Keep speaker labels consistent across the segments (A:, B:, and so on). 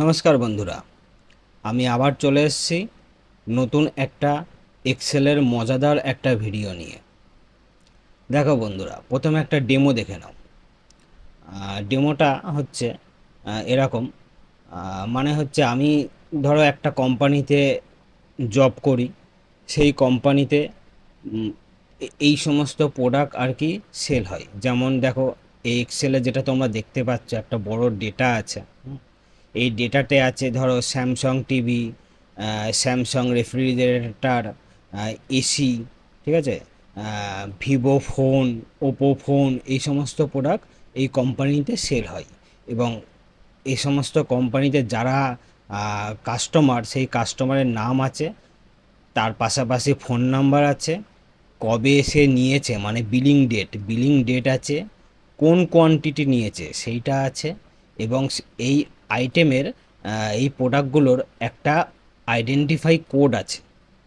A: নমস্কার বন্ধুরা, আমি আবার চলে এসেছি নতুন একটা এক্সেলের মজাদার একটা ভিডিও নিয়ে। দেখো বন্ধুরা, প্রথমে একটা ডেমো দেখে নাও। ডেমোটা হচ্ছে এরকম। মানে হচ্ছে আমি ধরো একটা কোম্পানিতে জব করি, সেই কোম্পানিতে এই সমস্ত প্রোডাক্ট আর কি সেল হয়। যেমন দেখো, এই এক্সেলে যেটা তোমরা দেখতে পাচ্ছ, একটা বড় ডেটা আছে। এই ডেটাতে আছে ধরো Samsung TV, Samsung refrigerator, AC, ঠিক আছে, ভিভো ফোন, ওপো ফোন, এই সমস্ত প্রোডাক্ট এই কোম্পানিতে সেল হয়। এবং এই সমস্ত কোম্পানিতে যারা কাস্টমার, সেই কাস্টমারের নাম আছে, তার পাশাপাশি ফোন নাম্বার আছে, কবে সে নিয়েছে মানে বিলিং ডেট আছে, কোন কোয়ান্টিটি নিয়েছে সেইটা আছে, এবং এই আইটেমের এই প্রোডাক্টগুলোর একটা আইডেন্টিফাই কোড আছে,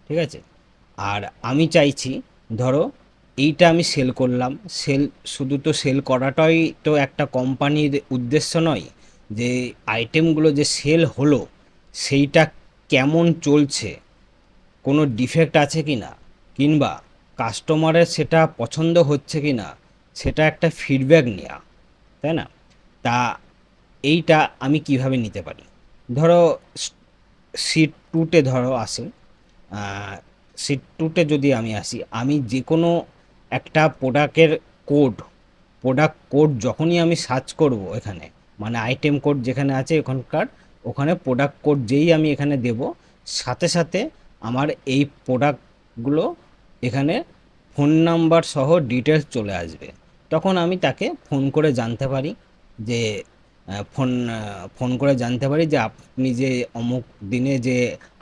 A: ঠিক আছে। আর আমি চাইছি, ধরো এইটা আমি সেল করলাম, শুধু তো সেল করাটাই তো একটা কোম্পানির উদ্দেশ্য নয়। যে আইটেমগুলো যে সেল হলো সেইটা কেমন চলছে, কোনো ডিফেক্ট আছে কি না, কিংবা কাস্টমারের সেটা পছন্দ হচ্ছে কি না, সেটা একটা ফিডব্যাক নেওয়া, তাই না? তা এইটা আমি কিভাবে নিতে পারি? ধরো সিট টুতে ধরো আসি, সিট টুতে যদি আমি আসি, আমি যে কোনো একটা প্রোডাক্ট কোড যখনই আমি সার্চ করব এখানে, মানে আইটেম কোড যেখানে আছে ওখানে প্রোডাক্ট কোড যেই আমি এখানে দেব, সাথে সাথে আমার এই প্রোডাক্টগুলো এখানে ফোন নাম্বার সহ ডিটেলস চলে আসবে। তখন আমি তাকে ফোন করে জানতে পারি যে ফোন করে জানতে পারি যে আপনি যে অমুক দিনে যে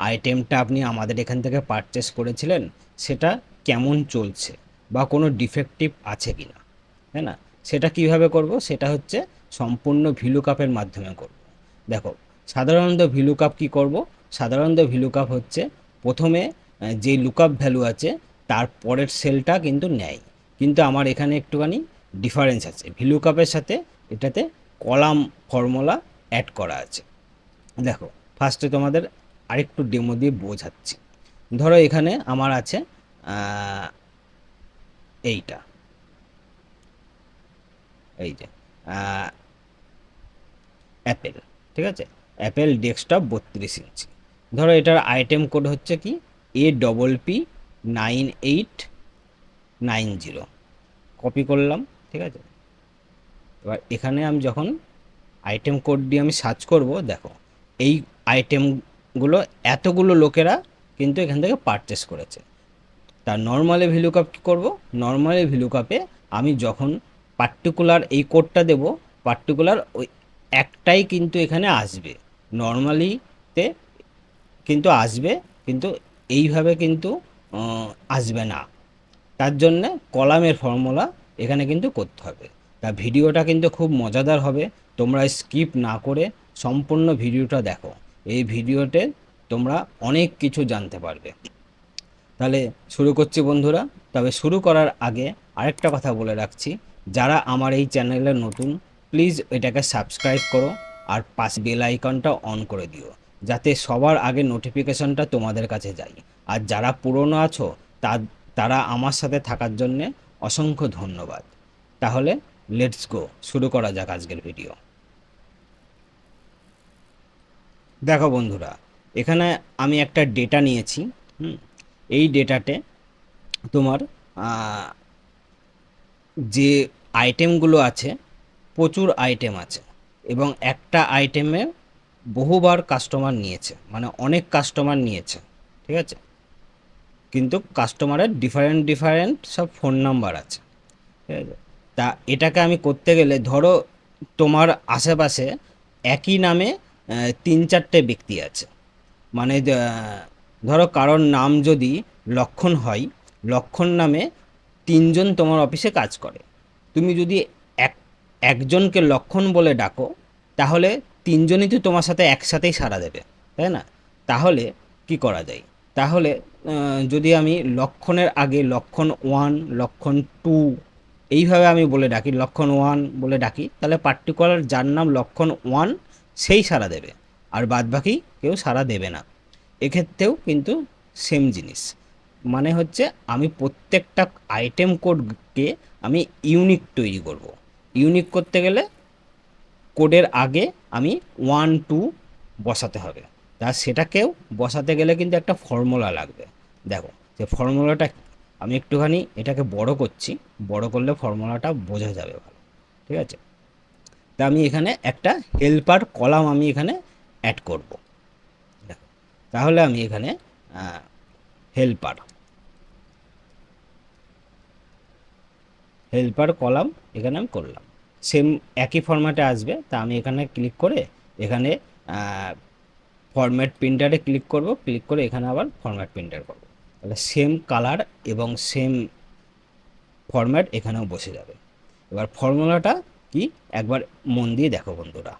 A: আইটেমটা আপনি আমাদের এখান থেকে পারচেস করেছিলেন সেটা কেমন চলছে, বা কোনো ডিফেক্টিভ আছে কি না, তাই না? সেটা কিভাবে করব? সেটা হচ্ছে সম্পূর্ণ ভিলুকাপের মাধ্যমে করব। দেখো, সাধারণত ভিলুকাপ কি করব? সাধারণত ভিলুকাপ হচ্ছে প্রথমে যে লুকআপ ভ্যালু আছে তার পরের সেলটা কিন্তু নেয়, কিন্তু আমার এখানে একটুখানি ডিফারেন্স আছে। ভিলুকাপের সাথে এটাতে কলাম ফর্মুলা অ্যাড করা আছে। দেখো, ফার্স্টে তোমাদের আরেকটু ডেমো দিয়ে বোঝাচ্ছি। ধরো এখানে আমার আছে এইটা, এই যে অ্যাপেল, ঠিক আছে, অ্যাপেল ডেস্কটপ 32 ইঞ্চি। ধরো এটার আইটেম কোড হচ্ছে কি APP9890। কপি করলাম, ঠিক আছে। এবার এখানে আমি যখন আইটেম কোড দিয়ে আমি সার্চ করব, দেখো এই আইটেমগুলো এতগুলো লোকেরা কিন্তু এখান থেকে পারচেস করেছে। তার নর্মালি ভ্যালুকাপ কী করব? নর্মালি ভ্যালুকাপে আমি যখন পার্টিকুলার এই কোডটা দেব, পার্টিকুলার ওই একটাই কিন্তু এখানে আসবে, নর্মালিতে কিন্তু আসবে, কিন্তু এইভাবে কিন্তু আসবে না। তার জন্যে কলামের ফর্মুলা এখানে কিন্তু করতে হবে। তা ভিডিওটা কিন্তু খুব মজাদার হবে, তোমরা স্কিপ না করে সম্পূর্ণ ভিডিওটা দেখো। এই ভিডিওতে তোমরা অনেক কিছু জানতে পারবে। তাহলে শুরু করছি বন্ধুরা। তবে শুরু করার আগে আরেকটা কথা বলে রাখছি, যারা আমার এই চ্যানেলে নতুন, প্লিজ এটাকে সাবস্ক্রাইব করো আর পাশে বেল আইকনটা অন করে দিও, যাতে সবার আগে নোটিফিকেশনটা তোমাদের কাছে যায়। আর যারা পুরনো আছো তারা আমার সাথে থাকার জন্যে অসংখ্য ধন্যবাদ। তাহলে লেটস গো, শুরু করা যাক আজকের ভিডিও। দেখো বন্ধুরা, এখানে আমি একটা ডেটা নিয়েছি। এই ডেটাতে তোমার যে আইটেমগুলো আছে, প্রচুর আইটেম আছে, এবং একটা আইটেমে বহুবার কাস্টমার নিয়েছে, মানে অনেক কাস্টমার নিয়েছে, ঠিক আছে। কিন্তু কাস্টমারের ডিফারেন্ট ডিফারেন্ট সব ফোন নাম্বার আছে, ঠিক আছে। তা এটাকে আমি করতে গেলে, ধরো তোমার আশেপাশে একই নামে 3-4টে ব্যক্তি আছে, মানে ধরো কারোর নাম যদি লক্ষণ হয়, লক্ষণ নামে 3জন তোমার অফিসে কাজ করে। তুমি যদি এক একজনকে লক্ষণ বলে ডাকো, তাহলে 3জনই তো তোমার সাথে একসাথেই সাড়া দেবে, তাই না? তাহলে কি করা যায়? তাহলে যদি আমি লক্ষণের আগে লক্ষণ 1, লক্ষণ 2 এইভাবে আমি বলে ডাকি, লক্ষণ 1 বলে ডাকি, তাহলে পার্টিকুলার যার নাম লক্ষণ 1 সেই সাড়া দেবে। আর বাদবাকি কেউ সাড়া দেবে না। এক্ষেত্রেও কিন্তু সেম জিনিস, মানে হচ্ছে আমি প্রত্যেকটা আইটেম কোডকে আমি ইউনিক তৈরি করব। ইউনিক করতে গেলে কোডের আগে আমি 1 2 বসাতে হবে। তা সেটাকেও বসাতে গেলে কিন্তু একটা ফর্মুলা লাগবে। দেখো যে ফর্মুলাটা আমি একটুখানি এটাকে বড় করছি, বড় করলে ফর্মুলাটা বোঝা যাবে ভালো। ঠিক আছে, তা আমি এখানে একটা হেল্পার কলাম আমি এখানে অ্যাড করব। দেখো, তাহলে আমি এখানে হেল্পার হেল্পার কলাম এখানে আমি করলাম। সেম একই ফরম্যাটে আসবে। তা আমি এখানে ক্লিক করে এখানে ফরম্যাট প্রিন্টারে ক্লিক করব, ক্লিক করে এখানে আবার ফরম্যাট প্রিন্টার করব। তাহলে সেম কালার এবং সেম ফরম্যাট এখানেও বসে যাবে। এবার ফর্মুলাটা কি একবার মন দিয়ে দেখো বন্ধুরা।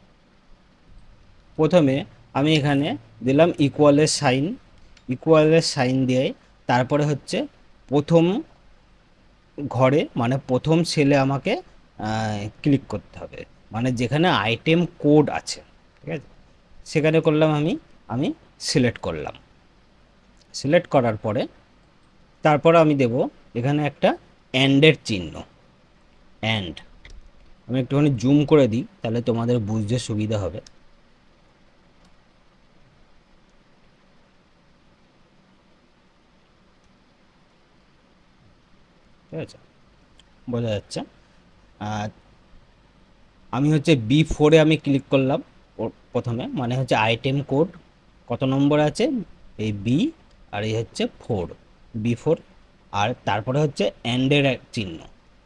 A: প্রথমে আমি এখানে দিলাম ইকুয়ালের সাইন, ইকুয়ালের সাইন দিয়ে তারপরে হচ্ছে প্রথম ঘরে মানে প্রথম সেলে আমাকে ক্লিক করতে হবে, মানে যেখানে আইটেম কোড আছে। ঠিক আছে, সেখানে করলাম আমি আমি সিলেক্ট করলাম। সিলেক্ট করার পরে তারপর আমি দেব এখানে একটা অ্যান্ডের চিহ্ন। অ্যান্ড আমি একটুখানি জুম করে দিই, তাহলে তোমাদের বুঝতে সুবিধা হবে। ঠিক আছে, বোঝা যাচ্ছে। আর আমি হচ্ছে B4-এ আমি ক্লিক করলাম প্রথমে, মানে হচ্ছে আইটেম কোড কত নম্বর আছে, এই বি আর এই হচ্ছে 4, B4। আর তারপরে হচ্ছে অ্যান্ডের চিহ্ন,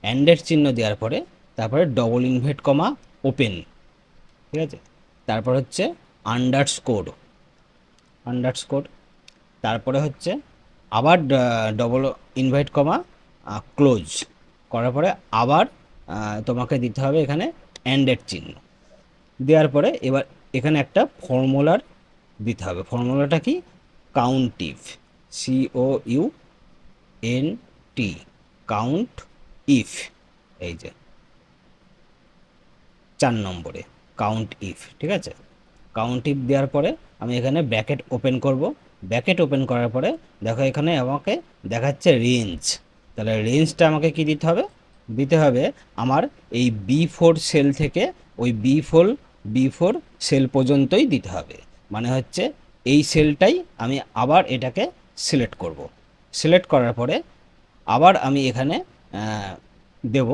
A: অ্যান্ডের চিহ্ন দেওয়ার পরে তারপরে ডবল ইনভার্ট কমা ওপেন। ঠিক আছে, তারপর হচ্ছে আন্ডারস্কোর, আন্ডারস্কোর, তারপরে হচ্ছে আবার ডবল ইনভার্ট কমা ক্লোজ করার পরে আবার তোমাকে দিতে হবে এখানে অ্যান্ডের চিহ্ন। দেওয়ার পরে এবার এখানে একটা ফর্মুলার দিতে হবে। ফর্মুলাটা কি, count if, COUNT, count if, এই যে 4 নম্বরে কাউন্ট ইফ। ঠিক আছে, কাউন্ট ইফ দেওয়ার পরে আমি এখানে ব্র্যাকেট ওপেন করব। ব্র্যাকেট ওপেন করার পরে দেখো এখানে আমাকে দেখাচ্ছে রেঞ্জ। তাহলে রেঞ্জটা আমাকে কি দিতে হবে, দিতে হবে আমার এই B4 সেল থেকে ওই B4 সেল পর্যন্তই দিতে হবে। মানে হচ্ছে এই সেলটাই আমি আবার এটাকে সিলেক্ট করব। সিলেক্ট করার পরে আবার আমি এখানে দেব,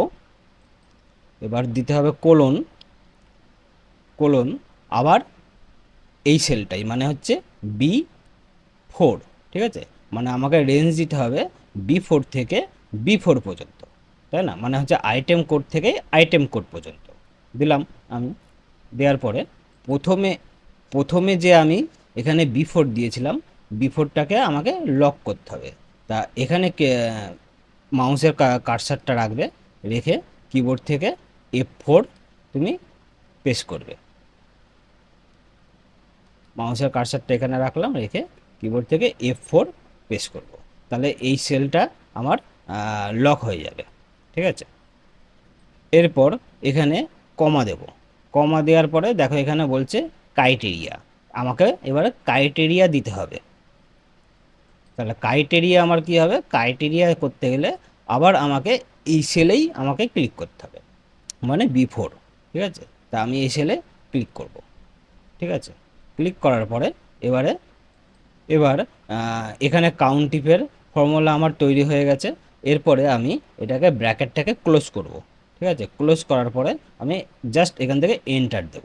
A: এবার দিতে হবে কোলন, কোলন আবার এই সেলটাই, মানে হচ্ছে B4। ঠিক আছে, মানে আমাকে রেঞ্জ দিতে হবে B4 থেকে B4 পর্যন্ত, তাই না, মানে হচ্ছে আইটেম কোড থেকে আইটেম কোড পর্যন্ত দিলাম আমি। দেওয়ার পরে প্রথমে প্রথমে যে আমি এখানে B4 দিয়েছিলাম, B4টাকে আমাকে লক করতে হবে। তা এখানে মাউসের কার্সারটা রাখবে, রেখে কিবোর্ড থেকে F4 তুমি প্রেস করবে। মাউসের কার্সারটা এখানে রাখলাম, রেখে কিবোর্ড থেকে F4 প্রেস করব। তাহলে এই সেলটা আমার লক হয়ে যাবে। ঠিক আছে, এরপর এখানে কমা দেব। কমা দেওয়ার পরে দেখো এখানে বলছে ক্রাইটেরিয়া, আমাকে এবারে ক্রাইটেরিয়া দিতে হবে। তাহলে ক্রাইটেরিয়া আমার কি হবে, ক্রাইটেরিয়া করতে গেলে আবার আমাকে এই সেলেই আমাকে ক্লিক করতে হবে, মানে B4। ঠিক আছে, তা আমি এই সেলে ক্লিক করব। ঠিক আছে, ক্লিক করার পরে এবারে এবার এখানে কাউন্ট ইফের ফর্মুলা আমার তৈরি হয়ে গেছে। এরপরে আমি এটাকে ব্র্যাকেটটাকে ক্লোজ করব। ঠিক আছে, ক্লোজ করার পরে আমি জাস্ট এখান থেকে এন্টার দেব।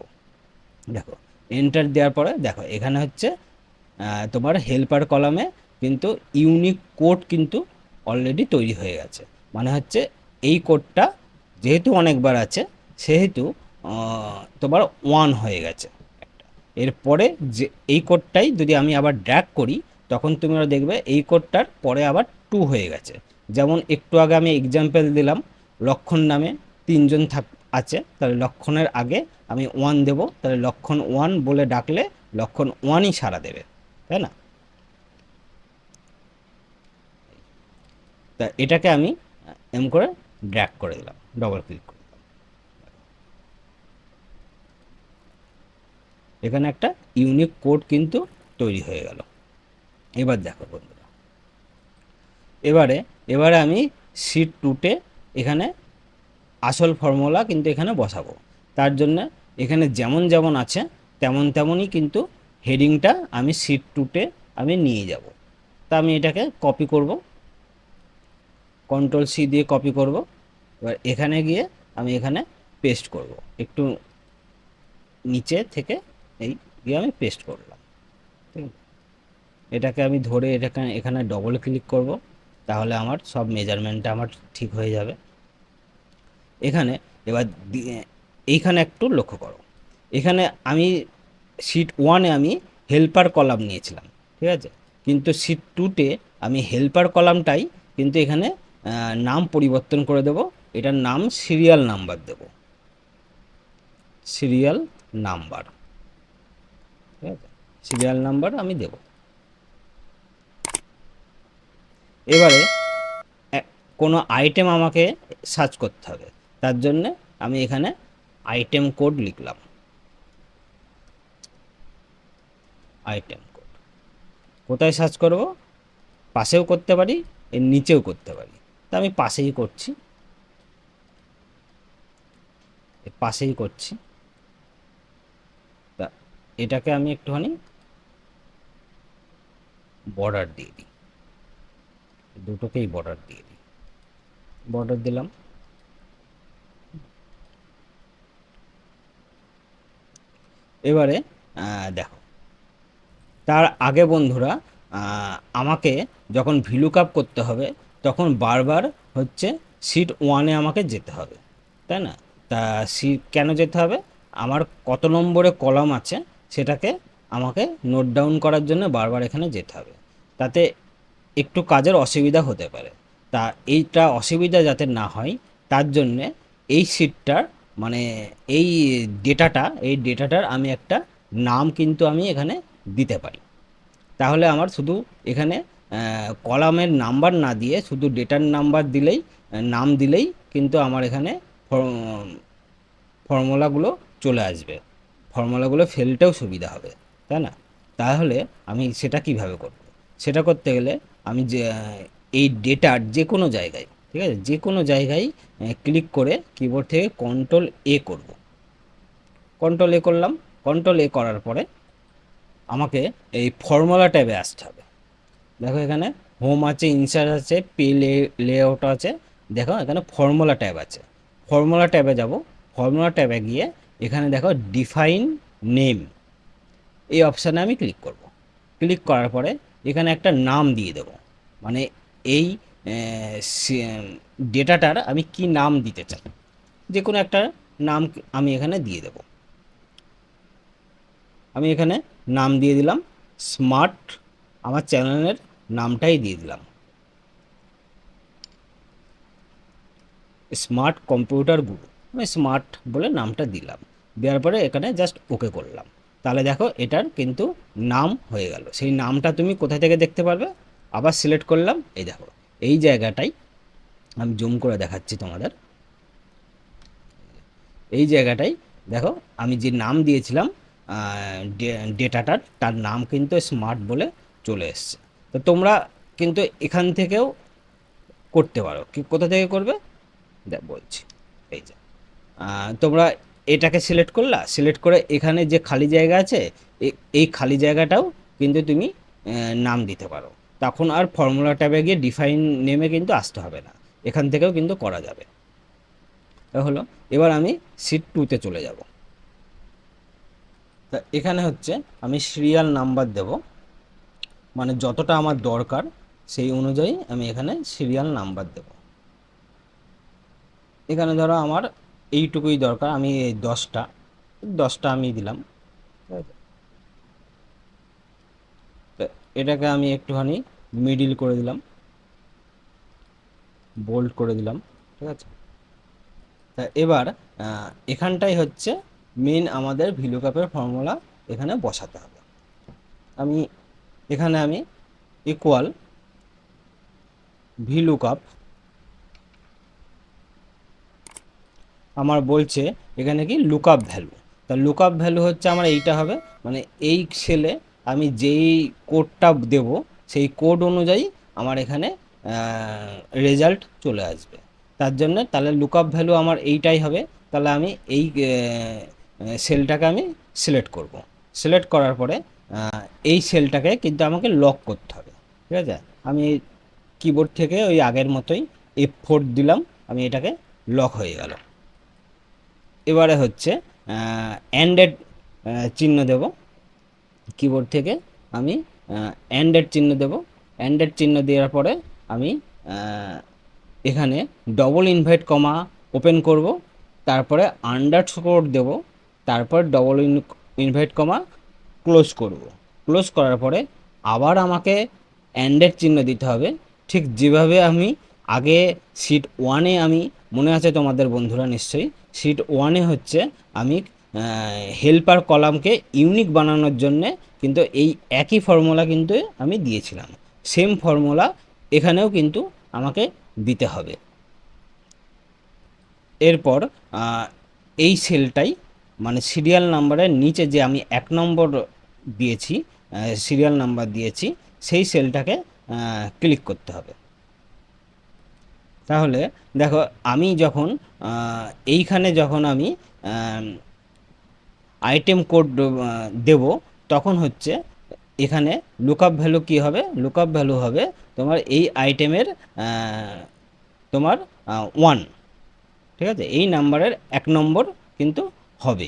A: দেখো এন্টার দেওয়ার পরে দেখো এখানে হচ্ছে তোমার হেল্পার কলামে কিন্তু ইউনিক কোড কিন্তু অলরেডি তৈরি হয়ে গেছে। মানে হচ্ছে এই কোডটা যেহেতু অনেকবার আছে সেহেতু তোমার 1 হয়ে গেছে একটা। এরপরে যে এই কোডটাই যদি আমি আবার ড্র্যাগ করি তখন তোমরা দেখবে এই কোডটার পরে আবার 2 হয়ে গেছে। যেমন একটু আগে আমি এক্সাম্পল দিলাম, লক্ষণ নামে 3 জন আছে, তাহলে লক্ষণের আগে আমি 1 দেব, তাহলে লক্ষণ 1 বলে ডাকলে লক্ষণ 1ই সাড়া দেবে, তাই না। তা এটাকে আমি এম করে ড্র্যাগ করে দিলাম, ডবল ক্লিক করে। এখানে একটা ইউনিক কোড কিন্তু তৈরি হয়ে গেল। এবার দেখো বন্ধুরা, এবারে আমি শিট 2তে এখানে আসল ফর্মুলা কিন্তু এখানে বসাবো। তার জন্য এখানে যেমন যেমন আছে তেমন তেমনই কিন্তু হেডিংটা আমি শিট 2তে আমি নিয়ে যাব। তা আমি এটাকে কপি করব, কন্ট্রোল সি দিয়ে কপি করব। এবার এখানে গিয়ে আমি এখানে পেস্ট করব, একটু নিচে থেকে এই গিয়ে আমি পেস্ট করলাম। ঠিক আছে, এটাকে আমি ধরে এটাকে এখানে ডবল ক্লিক করব, তাহলে আমার সব মেজারমেন্টটা আমার ঠিক হয়ে যাবে। এখানে এবার এইখানে একটু লক্ষ্য করো, এখানে আমি শিট 1-এ আমি হেল্পার কলাম নিয়েছিলাম, ঠিক আছে, কিন্তু শিট 2-তে আমি হেল্পার কলামটাই কিন্তু এখানে নাম পরিবর্তন করে দেব। এটার নাম সিরিয়াল নাম্বার দেব, সিরিয়াল নাম্বার। ঠিক আছে, সিরিয়াল নাম্বার আমি দেব। এবারে কোনো আইটেম আমাকে সার্চ করতে হবে, তার জন্যে আমি এখানে আইটেম কোড লিখলাম। আইটেম কোড কোথায় সার্চ করব? পাশেও করতে পারি, এর নিচেও করতে পারি। তা আমি পাশেই করছি, পাশেই করছি। তা এটাকে আমি একটুখানি বর্ডার দিয়ে দিই, দুটোকেই বর্ডার দিয়ে দিই। বর্ডার দিলাম। এবারে দেখো, তার আগে বন্ধুরা আমাকে যখন ভিলুকআপ করতে হবে তখন বারবার হচ্ছে শিট 1-এ আমাকে যেতে হবে, তাই না? তা কেন যেতে হবে? আমার কত নম্বরে কলাম আছে সেটাকে আমাকে নোট ডাউন করার জন্য বারবার এখানে যেতে হবে, তাতে একটু কাজের অসুবিধা হতে পারে। তা এইটা অসুবিধা যাতে না হয় তার জন্যে এই শিটটার মানে এই ডেটাটার আমি একটা নাম কিন্তু আমি এখানে দিতে পারি। তাহলে আমার শুধু এখানে কলামের নাম্বার না দিয়ে শুধু ডেটার নাম্বার দিলেই নাম দিলেই কিন্তু আমার এখানে ফর্মুলাগুলো চলে আসবে, ফর্মুলাগুলো ফেলতেও সুবিধা হবে, তাই না? তাহলে আমি সেটা কিভাবে করব? সেটা করতে গেলে আমি যে এই ডেটার যে কোনো জায়গায়, ঠিক আছে, যে কোনো জায়গায় ক্লিক করে কিবোর্ড থেকে কন্ট্রোল এ করব। কন্ট্রোল এ করলাম। কন্ট্রোল এ করার পরে আমাকে এই ফর্মুলা ট্যাবে আসতে হবে। দেখো এখানে হোম আছে, ইনসার্ট আছে, পে লেআউট আছে। দেখো এখানে ফর্মুলা ট্যাব আছে, ফর্মুলা ট্যাবে যাব। ফর্মুলা ট্যাবে গিয়ে এখানে দেখো ডিফাইন নেম, এই অপশানে আমি ক্লিক করব। ক্লিক করার পরে এখানে একটা নাম দিয়ে দেব, মানে এই ডেটাটার আমি কি নাম দিতে চাই, যে কোনো একটা নাম আমি এখানে দিয়ে দেব। আমি এখানে নাম দিয়ে দিলাম স্মার্ট, আমার চ্যানেলের নামটাই দিয়ে দিলাম স্মার্ট কম্পিউটার গুরু। আমি স্মার্ট বলে নামটা দিলাম, দেওয়ার পরে এখানে জাস্ট ওকে করলাম। তাহলে দেখো এটার কিন্তু নাম হয়ে গেল। সেই নামটা তুমি কোথা থেকে দেখতে পারবে? আবার সিলেক্ট করলাম, এই দেখো এই জায়গাটাই আমি জুম করে দেখাচ্ছি তোমাদের। এই জায়গাটাই দেখো আমি যে নাম দিয়েছিলাম ডেটাটার, তার নাম কিন্তু স্মার্ট বলে চলে এসছে। তো তোমরা কিন্তু এখান থেকেও করতে পারো। কি কোথা থেকে করবে দেখ বলছি। এই যে তোমরা এটাকে সিলেক্ট করলা, সিলেক্ট করে এখানে যে খালি জায়গা আছে এই খালি জায়গাটাও কিন্তু তুমি নাম দিতে পারো। তখন আর ফর্মুলা ট্যাবে গিয়ে ডিফাইন নেমে কিন্তু আসতে হবে না, এখান থেকেও কিন্তু করা যাবে। হলো, এবার আমি শিট 2-তে চলে যাব। তা এখানে হচ্ছে আমি সিরিয়াল নাম্বার দেব, মানে যতটা আমার দরকার সেই অনুযায়ী আমি এখানে সিরিয়াল নাম্বার দেব। এখানে ধরো আমার এইটুকুই দরকার, আমি এই 10টা আমি দিলাম। এটাকে আমি একটুখানি মিডিল করে দিলাম, বোল্ড করে দিলাম, ঠিক আছে। তা এবার এখানটাই হচ্ছে মেন আমাদের ভিলুকআপের ফর্মুলা এখানে বসাতে হবে। আমি এখানে আমি ইকুয়াল ভিলুকআপ, আমার বলছে এখানে কি লুকআপ ভ্যালু, তা লুকআপ ভ্যালু হচ্ছে আমার এইটা হবে, মানে এই সেলে আমি যেই কোডটা দেব সেই কোড অনুযায়ী আমার এখানে রেজাল্ট চলে আসবে। তার জন্য তাহলে লুকআপ ভ্যালু আমার এইটাই হবে। তাহলে আমি এই সেলটাকে আমি সিলেক্ট করব। সিলেক্ট করার পরে এই সেলটাকে কিন্তু আমাকে লক করতে হবে, ঠিক আছে। আমি কিবোর্ড থেকে ওই আগের মতোই F4 দিলাম, আমি এটাকে লক হয়ে গেল। এবারে হচ্ছে অ্যান্ডেড চিহ্ন দেব, কিবোর্ড থেকে আমি অ্যান্ডেড চিহ্ন দেব। অ্যান্ডেড চিহ্ন দেওয়ার পরে আমি এখানে ডবল ইনভাইট কমা ওপেন করব, তারপরে আন্ডারস্কোর দেব, তারপর ডবল ইনভাইট কমা ক্লোজ করব। ক্লোজ করার পরে আবার আমাকে অ্যান্ডেড চিহ্ন দিতে হবে, ঠিক যেভাবে আমি আগে শিট ওয়ানে, আমি মনে আছে তোমাদের বন্ধুরা নিশ্চয়ই, শিট ওয়ানে হচ্ছে আমি হেল্পার কলামকে ইউনিক বানানোর জন্যে কিন্তু এই একই ফর্মুলা কিন্তু আমি দিয়েছিলাম। সেম ফর্মুলা এখানেও কিন্তু আমাকে দিতে হবে। এরপর এই সেলটাই, মানে সিরিয়াল নাম্বারের নিচে যে আমি 1 নম্বর দিয়েছি, সিরিয়াল নাম্বার দিয়েছি, সেই সেলটাকে ক্লিক করতে হবে। তাহলে দেখো আমি যখন এইখানে যখন আমি আইটেম কোড দেব, তখন হচ্ছে এখানে লুকআপ ভ্যালু কী হবে, লুকআপ ভ্যালু হবে তোমার এই আইটেমের তোমার 1, ঠিক আছে। এই নাম্বারের 1 নম্বর কিন্তু হবে।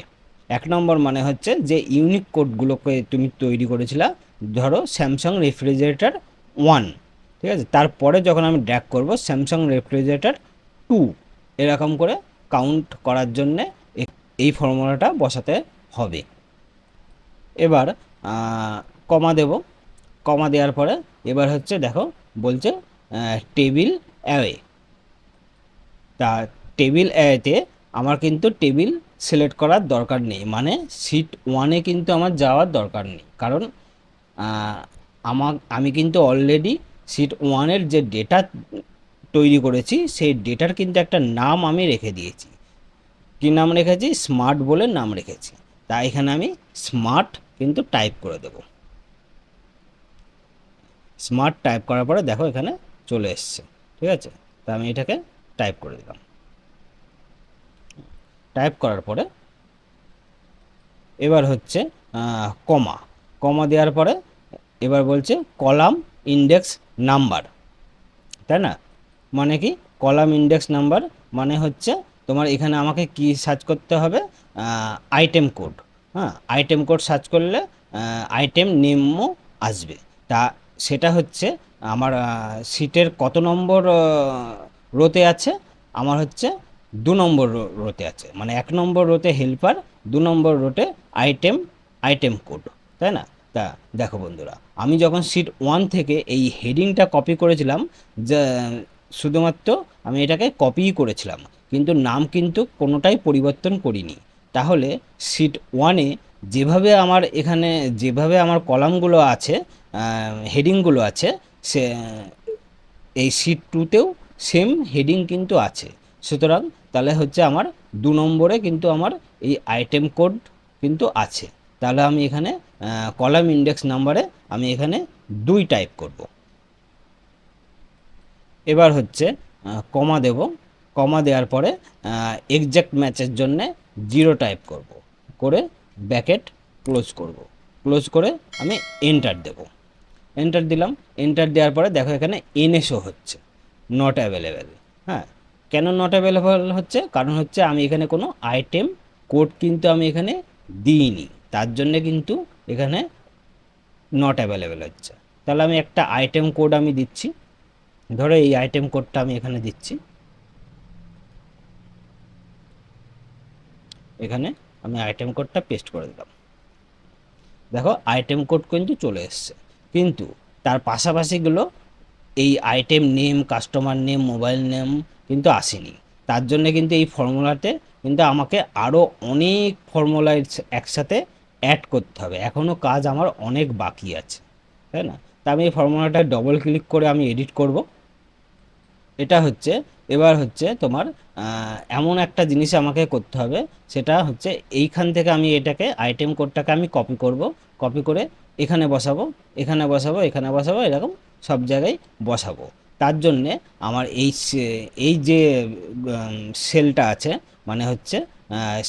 A: 1 নম্বর মানে হচ্ছে যে ইউনিক কোডগুলোকে তুমি তৈরি করেছিলা, ধরো স্যামসাং রেফ্রিজারেটর 1, ঠিক আছে। তারপরে যখন আমি ড্র্যাগ করব স্যামসাং রেফ্রিজারেটর 2, এরকম করে কাউন্ট করার জন্যে এই ফর্মুলাটা বসাতে হবে। এবার কমা দেব, কমা দেওয়ার পরে এবার হচ্ছে দেখো বলছে টেবিল অ্যাওয়ে। তা টেবিল অ্যাওয়েতে আমার কিন্তু টেবিল সিলেক্ট করার দরকার নেই, মানে শিট ওয়ানে কিন্তু আমার যাওয়ার দরকার নেই, কারণ আমি কিন্তু অলরেডি শিট ওয়ানের যে ডেটা তৈরি করেছি সেই ডেটার কিন্তু একটা নাম আমি রেখে দিয়েছি। কী নাম রেখেছি? স্মার্ট বলে নাম রেখেছি। তাই এখানে আমি স্মার্ট কিন্তু টাইপ করে দেব। স্মার্ট টাইপ করার পরে দেখো এখানে চলে এসছে, ঠিক আছে। তা আমি এটাকে টাইপ করে দিলাম। টাইপ করার পরে এবার হচ্ছে কমা, কমা দেওয়ার পরে এবার বলছে কলাম ইন্ডেক্স নাম্বার, তাই না। মানে কি কলাম ইন্ডেক্স নাম্বার মানে হচ্ছে তোমার এখানে আমাকে কি সার্চ করতে হবে, আইটেম কোড। হ্যাঁ, আইটেম কোড সার্চ করলে আইটেম নেমও আসবে। তা সেটা হচ্ছে আমার সিটের কত নম্বর রোতে আছে, আমার হচ্ছে 2 নম্বর রোতে আছে, মানে 1 নম্বর রোতে হেল্পার, 2 নম্বর রোতে আইটেম কোড, তাই না। তা দেখো বন্ধুরা, আমি যখন শিট 1 থেকে এই হেডিংটা কপি করেছিলাম, যে শুধুমাত্র আমি এটাকে কপিই করেছিলাম, কিন্তু নাম কিন্তু কোনোটাই পরিবর্তন করিনি। তাহলে শিট 1-এ যেভাবে আমার এখানে যেভাবে আমার কলামগুলো আছে, হেডিংগুলো আছে, সে এই শিট 2-তেও সেম হেডিং কিন্তু আছে। সুতরাং তাহলে হচ্ছে আমার 2 নম্বরে কিন্তু আমার এই আইটেম কোড কিন্তু আছে। তাহলে আমি এখানে কলাম ইন্ডেক্স নাম্বারে আমি এখানে 2 টাইপ করব। এবার হচ্ছে কমা দেব, কমা দেওয়ার পরে এক্সাক্ট ম্যাচের জন্যে 0 টাইপ করব, করে ব্র্যাকেট ক্লোজ করব। ক্লোজ করে আমি এন্টার দেব। এন্টার দিলাম। এন্টার দেওয়ার পরে দেখো এখানে এনএসও হচ্ছে নট অ্যাভেলেবেল। হ্যাঁ, কেন নট অ্যাভেলেবেল হচ্ছে? কারণ হচ্ছে আমি এখানে কোনো আইটেম কোড কিন্তু আমি এখানে দিইনি, তার জন্যে কিন্তু এখানে নট অ্যাভেলেবেল হচ্ছে। তাহলে আমি একটা আইটেম কোড আমি দিচ্ছি, ধরো এই আইটেম কোডটা আমি এখানে দিচ্ছি। এখানে আমি আইটেম কোডটা পেস্ট করে দিলাম। দেখো আইটেম কোড কিন্তু চলে এসছে, কিন্তু তার পাশাপাশিগুলো এই item name, customer name, mobile name কিন্তু আসেনি। তার জন্য কিন্তু এই ফর্মুলাতে কিন্তু আমাকে আরও অনেক ফর্মুলা একসাথে অ্যাড করতে হবে, এখনও কাজ আমার অনেক বাকি আছে, তাই না। তা আমি এই ফর্মুলাটা ডবল ক্লিক করে আমি এডিট করব। এটা হচ্ছে এবার হচ্ছে তোমার এমন একটা জিনিস আমাকে করতে হবে, সেটা হচ্ছে এইখান থেকে আমি এটাকে আইটেম কোডটাকে আমি কপি করব, কপি করে এখানে বসাবো, এখানে বসাবো, এখানে বসাবো, এরকম সব জায়গায় বসাবো। তার জন্যে আমার এই যে সেলটা আছে, মানে হচ্ছে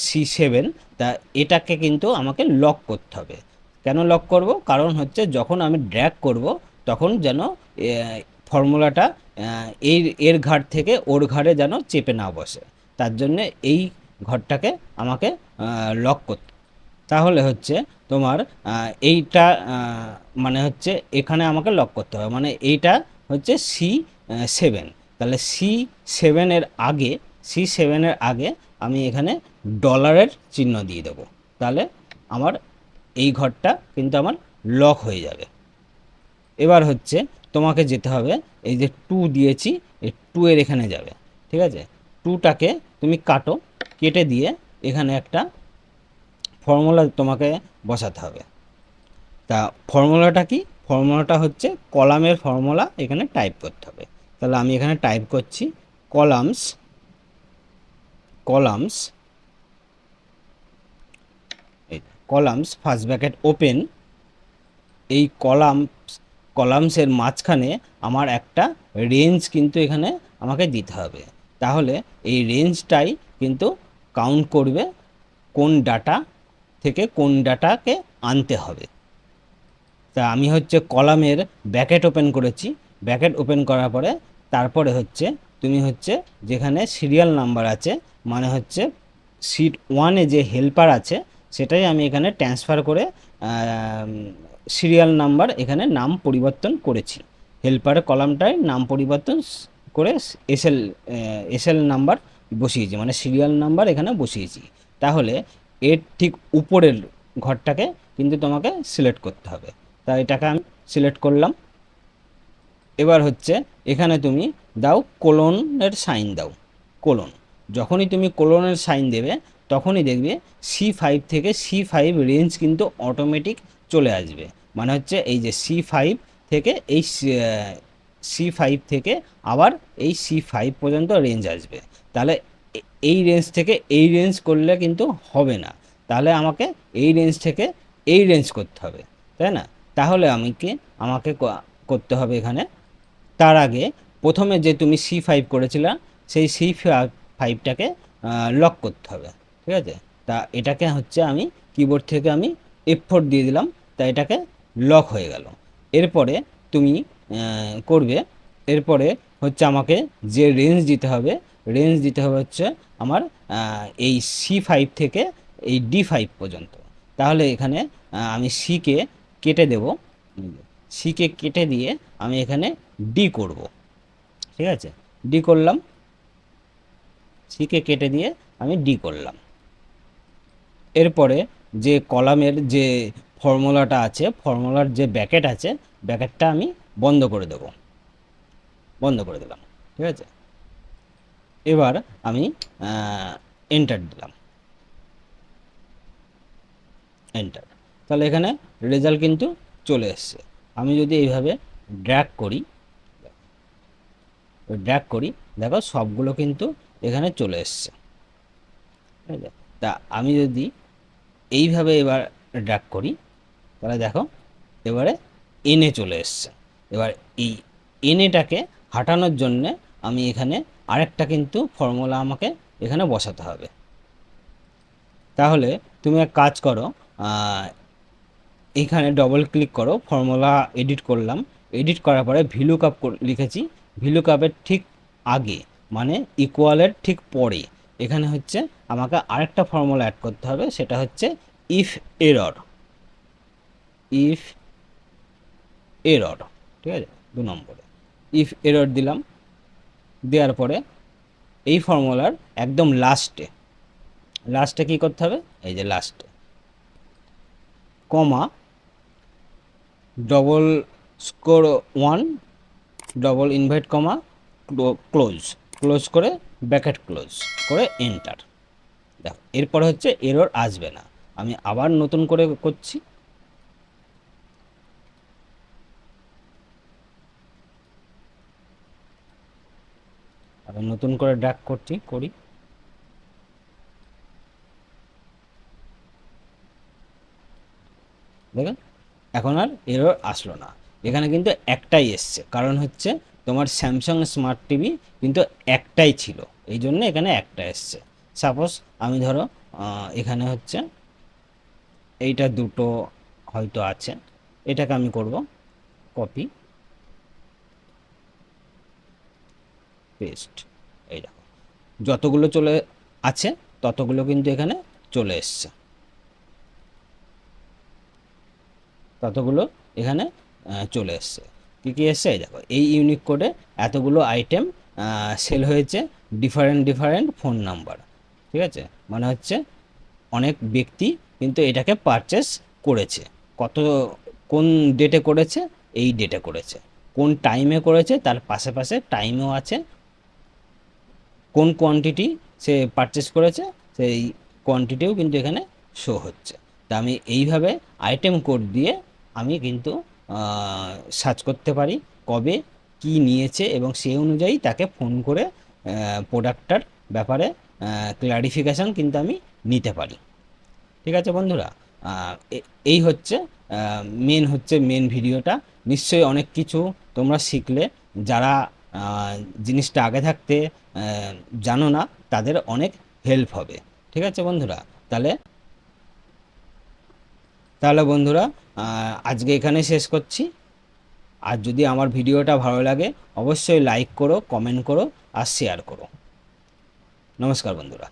A: C7, তা এটাকে কিন্তু আমাকে লক করতে হবে। কেন লক করব? কারণ হচ্ছে যখন আমি ড্র্যাগ করব তখন যেন ফর্মুলাটা এর ঘাট থেকে ওর ঘাড়ে যেন চেপে না বসে, তার জন্যে এই ঘরটাকে আমাকে লক করতে। তাহলে হচ্ছে তোমার এইটা মানে হচ্ছে এখানে আমাকে লক করতে হবে, মানে এইটা হচ্ছে C7। তাহলে C7 এর আগে আমি এখানে ডলারের চিহ্ন দিয়ে দেবো, তাহলে আমার এই ঘরটা কিন্তু আমার লক হয়ে যাবে। এবার হচ্ছে তোমাকে যেতে হবে, এই যে 2 দিয়েছি, এই 2 এর এখানে যাবে, ঠিক আছে? 2টাকে তুমি কাটো, কেটে দিয়ে এখানে একটা ফর্মুলা তোমাকে বসাতে হবে। তা ফর্মুলাটা কি? ফর্মুলাটা হচ্ছে কলামের ফর্মুলা, এখানে টাইপ করতে হবে। তাহলে আমি এখানে টাইপ করছি কলামস, কলামস, এই কলামস ফার্স্ট ব্র্যাকেট ওপেন, এই কলামসের মাঝখানে আমার একটা রেঞ্জ কিন্তু এখানে আমাকে দিতে হবে। তাহলে এই রেঞ্জটাই কিন্তু কাউন্ট করবে কোন ডাটা থেকে কোন ডাটাকে আনতে হবে। তা আমি হচ্ছে কলামের ব্র্যাকেট ওপেন করেছি, ব্র্যাকেট ওপেন করার পরে তারপরে হচ্ছে তুমি হচ্ছে যেখানে সিরিয়াল নাম্বার আছে, মানে হচ্ছে সিট 1-এ যে হেল্পার আছে সেটাই আমি এখানে ট্রান্সফার করে সিরিয়াল নাম্বার এখানে নাম পরিবর্তন করেছি। হেল্পারের কলামটায় নাম পরিবর্তন করে এসএল নাম্বার বসিয়েছি, মানে সিরিয়াল নাম্বার এখানে বসিয়েছি। তাহলে এর ঠিক উপরের ঘরটাকে কিন্তু তোমাকে সিলেক্ট করতে হবে। তাই এটাকে আমি সিলেক্ট করলাম। এবার হচ্ছে এখানে তুমি দাও কোলনের সাইন দাও, কোলন। যখনই তুমি কোলনের সাইন দেবে তখনই দেখবে C5 থেকে C5 রেঞ্জ কিন্তু অটোমেটিক চলে আসবে, মানে হচ্ছে এই যে C5 থেকে এই C5 থেকে আবার এই C5 পর্যন্ত রেঞ্জ আসবে। তাহলে এই রেঞ্জ থেকে এই রেঞ্জ করলে কিন্তু হবে না, তাহলে আমাকে এই রেঞ্জ থেকে এই রেঞ্জ করতে হবে, তাই না? তাহলে আমাকে করতে হবে এখানে, তার আগে প্রথমে যে তুমি C5 করেছিলা সেই C5টাকে লক করতে হবে, ঠিক আছে? তা এটাকে হচ্ছে আমি কিবোর্ড থেকে আমি F4 দিয়ে দিলাম, তা এটাকে লক হয়ে গেল। এরপরে তুমি করবে, এরপরে হচ্ছে আমাকে যে রেঞ্জ দিতে হবে হচ্ছে আমার এই C5 থেকে এই D5 পর্যন্ত। তাহলে এখানে আমি সিকে কেটে দেব, সিকে কেটে দিয়ে আমি এখানে ডি করব, ঠিক আছে? ডি করলাম, সিকে কেটে দিয়ে আমি ডি করলাম। এরপরে যে কলামের যে ফর্মুলাটা আছে, ফর্মুলার যে ব্র্যাকেট আছে, ব্র্যাকেটটা আমি বন্ধ করে দেব, বন্ধ করে দিলাম, ঠিক আছে? এবার আমি এন্টার দিলাম, এন্টার। তাহলে এখানে রেজাল্ট কিন্তু চলে এসছে। আমি যদি এইভাবে ড্র্যাগ করি দেখো সবগুলো কিন্তু এখানে চলে এসছে, ঠিক আছে? তা আমি যদি এইভাবে এবার ড্র্যাগ করি তাহলে দেখো এবারে এনে চলে এসছে। এবার এই এনেটাকে হাঁটানোর জন্যে আমি এখানে আরেকটা কিন্তু ফর্মুলা আমাকে এখানে বসাতে হবে। তাহলে তুমি এক কাজ করো, এইখানে ডবল ক্লিক করো, ফর্মুলা এডিট করলাম, এডিট করার পরে ভিলুকআপ লিখেছি, ভিলুকআপের ঠিক আগে মানে ইকুয়ালের ঠিক পরে এখানে হচ্ছে আমাকে আরেকটা ফর্মুলা অ্যাড করতে হবে, সেটা হচ্ছে ইফ এরর, ইফ এরর, ঠিক আছে? 2 নম্বরে ইফ এরর দিলাম, দেওয়ার পরে এই ফর্মুলার একদম লাস্টে কী করতে হবে, এই যে লাস্টে comma double score 1 double invert comma close করে ব্র্যাকেট ক্লোজ করে এন্টার। দেখো এরপরে হচ্ছে এরর আসবে না। আমি আবার নতুন করে করছি, নতুন করে ড্র্যাগ করি। দেখুন এখন আর এরর আসলো না, এখানে কিন্তু একটাই এসছে, কারণ হচ্ছে তোমার স্যামসাং স্মার্ট টিভি কিন্তু একটাই ছিল, এই জন্য এখানে একটা এসছে। সাপোজ আমি ধরো এখানে হচ্ছে এইটা দুটো হয়তো আছে, এটাকে আমি করব কপি পেস্ট, এই দেখো যতগুলো চলে আছে ততগুলো কিন্তু এখানে চলে এসছে, ততগুলো এখানে চলে এসছে। কী কী এসছে এই দেখো, এই ইউনিক কোডে এতগুলো আইটেম সেল হয়েছে, ডিফারেন্ট ফোন নাম্বার। ঠিক আছে, মানে হচ্ছে অনেক ব্যক্তি কিন্তু এটাকে পারচেস করেছে। কত কোন ডেটে করেছে, এই ডেটে করেছে, কোন টাইমে করেছে তার পাশে পাশে টাইমও আছে, কোন কোয়ান্টিটি সে পারচেস করেছে সেই কোয়ান্টিটিও কিন্তু এখানে শো হচ্ছে। তা আমি এইভাবে আইটেম কোড দিয়ে আমি কিন্তু সার্চ করতে পারি কবে কি নিয়েছে, এবং সেই অনুযায়ী তাকে ফোন করে প্রোডাক্টটার ব্যাপারে ক্লারিফিকেশান কিন্তু আমি নিতে পারি। ঠিক আছে বন্ধুরা, এই হচ্ছে মেন ভিডিওটা। নিশ্চয়ই অনেক কিছু তোমরা শিখলে, যারা জিনিসটা আগে থাকতে জানো না তাদের অনেক হেল্প হবে। ঠিক আছে বন্ধুরা, তাহলে তাহলে বন্ধুরা আজকে এখানে শেষ করছি। আর যদি আমার ভিডিওটা ভালো লাগে অবশ্যই লাইক করো, কমেন্ট করো আর শেয়ার করো। নমস্কার বন্ধুরা।